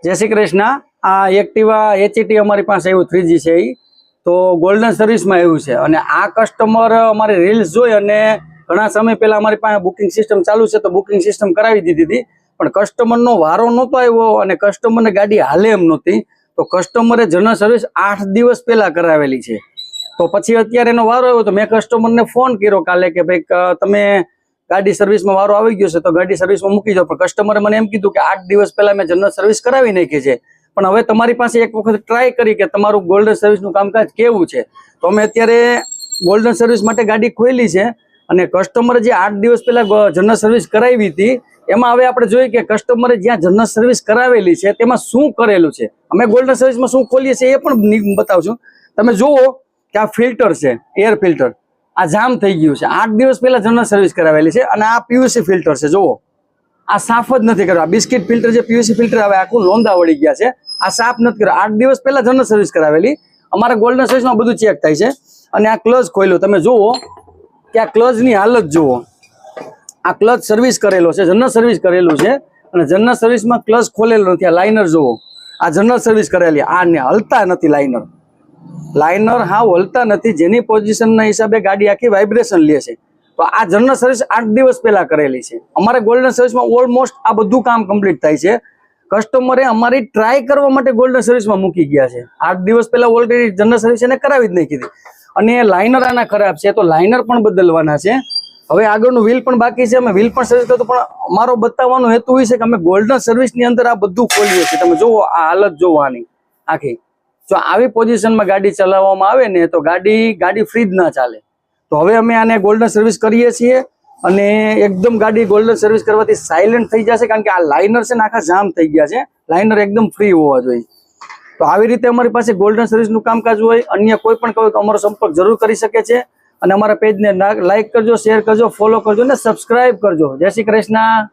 जय श्री कृष्ण। आ एक्टिवा एचईटी अमारी पास आव्युं 3G छे ई तो गोल्डन सर्विस में आव्युं छे अने आ कस्टमर अमारी रील्स जोई अने घणा समय पहेला अमारी पासे बुकिंग सिस्टम चालू छे तो बुकिंग सिस्टम करावी दीधी हती पण कस्टमरनो वारो नहोतो आव्यो अने कस्टमरने गाड़ी हाले एम नहोती तो कस्टमरे जनरल सर्विस 8 दिवस पहेला करावेली छे। तो पछी अत्यारे एनो वारो आव्यो तो मैं कस्टमरने फोन कर्यो काले के भाई तमे गाड़ी सर्विस में वारो आवी गयो छे तो गाड़ी सर्विस में मूकी जाओ पण कस्टमरे मने एम कीधुं के 8 दिवस पहेला मैं जनरल सर्विस करावी नाखी छे पण हवे तमारी पासे एक वखत ट्राय करी के तमारुं गोल्डन सर्विस नुं कामकाज केवुं छे तो अमे अत्यारे गोल्डन सर्विस माटे गाड़ी खोली छे अने कस्टमरे जे 8 दिवस पहेला जनरल सर्विस करावी हती एमां हवे आपणे जोईए के कस्टमरे ज्यां जनरल सर्विस करावेली छे तेमां शुं करेलुं छे। अमे गोल्डन सर्विस में शुं खोलीए छीए ए पण बतावुं। तमे जुओ के आ फिल्टर छे एयर फिल्टर आ जाम थई गयुं छे 8 दिवस पहेला जनरल सर्विस करावेली छे अने आ पीयूसी फिल्टर छे जुओ आ साफ ज नथी कर्यो। बिस्किट फिल्टर जे पीयूसी फिल्टर आवे आखुं लोंधा वળી गया छे आ साफ नथी कर्यो 8 दिवस पहेला जनरल सर्विस करावेली अमारा गोल्डन सर्विस में बधुं चेक थाय छे अने आ क्लच खोल्यो तमे जुओ के आ क्लच नी हालत जुओ आ क्लच सर्विस करेलो छे जनरल सर्विस करेलुं छे अने जनरल सर्विस में क्लच खोलेलो नथी। आ लाइनर जुओ आ जनरल सर्विस करेली आ ने हलता नथी लाइनर हाव हलता नथी जेनी पोजीशन ना हिसाबे गाड़ी आखी वाइब्रेशन ले छे तो आ जनरल सर्विस 8 दिवस पहेला करेली छे। अमारे गोल्डन सर्विस में ऑलमोस्ट आ बधुं काम कम्प्लीट थाय छे। कस्टमरे अमारी ट्राय करवा माटे गोल्डन सर्विस में मूकी गया छे 8 दिवस पहेला ऑलरेडी जनरल सर्विस एने करावी ज नाखी हती अने लाइनर आना खराब छे तो लाइनर पण बदलवाना छे। हवे आगळनुं व्हील पण बाकी छे अमे व्हील पण सर्विस करतो पण अमारो बतावવાનો हेतु ए छे के अमे गोल्डन सर्विस नी अंदर आ बधुं खोलीए छीए। तमे जोवो आ हालत जोवो आनी आखी जो आवी पोजीशन में गाड़ी चलाववामां आवे ने तो गाड़ी फ्री ज ना चाले। तो हवे अमे आने गोल्डन सर्विस करीए छीए अने एकदम गाड़ी गोल्डन सर्विस करवाथी साइलेंट थई जशे कारण के आ लाइनर छे ने आखा जाम थई गया छे लाइनर एकदम फ्री होवा जोईए। तो आवी रीते अमारी पासे गोल्डन सर्विस नुं कामकाज होय अन्य कोई पण कोई अमारो संपर्क जरूर करी शके छे अने अमारा पेज ने लाइक करजो शेर करजो फॉलो करजो ने सब्सक्राइब करजो। जय श्री कृष्ण।